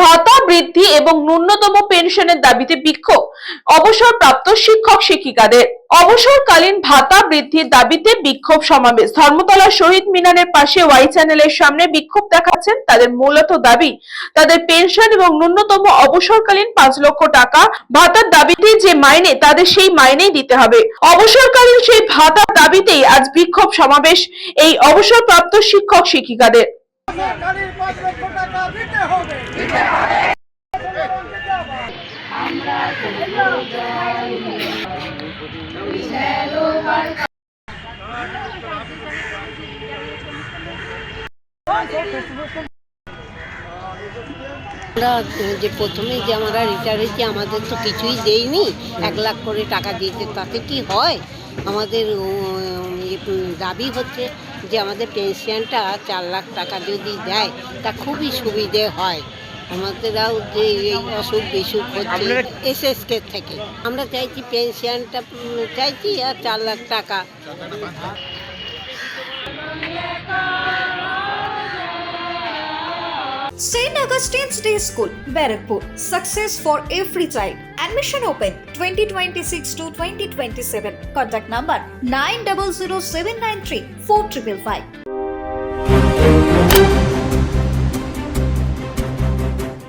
ভাতা বৃদ্ধি এবং ন্যূনতম পেনশনের দাবিতে বিক্ষোভ অবসরপ্রাপ্ত শিক্ষক শিক্ষিকাদের। অবসরকালীন ভাতা বৃদ্ধির দাবিতে বিক্ষোভ সমাবেশ। ধর্মতলা শহীদ মিনারের পাশে ওয়াই চ্যানেলের সামনে বিক্ষোভ দেখাচ্ছেন। তাদের মূলত দাবি তাদের পেনশন এবং ন্যূনতম অবসরকালীন 5 লক্ষ টাকা ভাতার দাবিতে যে মাইনে তাদের সেই মাইনেই দিতে হবে। অবসরকালীন সেই ভাতার দাবিতেই আজ বিক্ষোভ সমাবেশ এই অবসরপ্রাপ্ত শিক্ষক শিক্ষিকাদের। আমরা যে প্রথমেই যে আমরা রিটায়ার হয়েছি, আমাদের তো কিছুই দেয়নি। 1 লাখ করে টাকা দিয়েছে, তাতে কি হয়? আমাদের দাবি হচ্ছে যে আমাদের পেনশনটা 4 লাখ টাকা যদি দেয় তা খুবই সুবিধে হয়। আমাদেরও যে এই অসুখ বিসুখ হচ্ছে এসএসকে থেকে, আমরা চাইছি পেনশনটা চাইছি আর 4 লাখ টাকা। St. Augustine's Day School, Barakpur. Success for every child. Admission open 2026 to 2027. Contact number 900793 4555.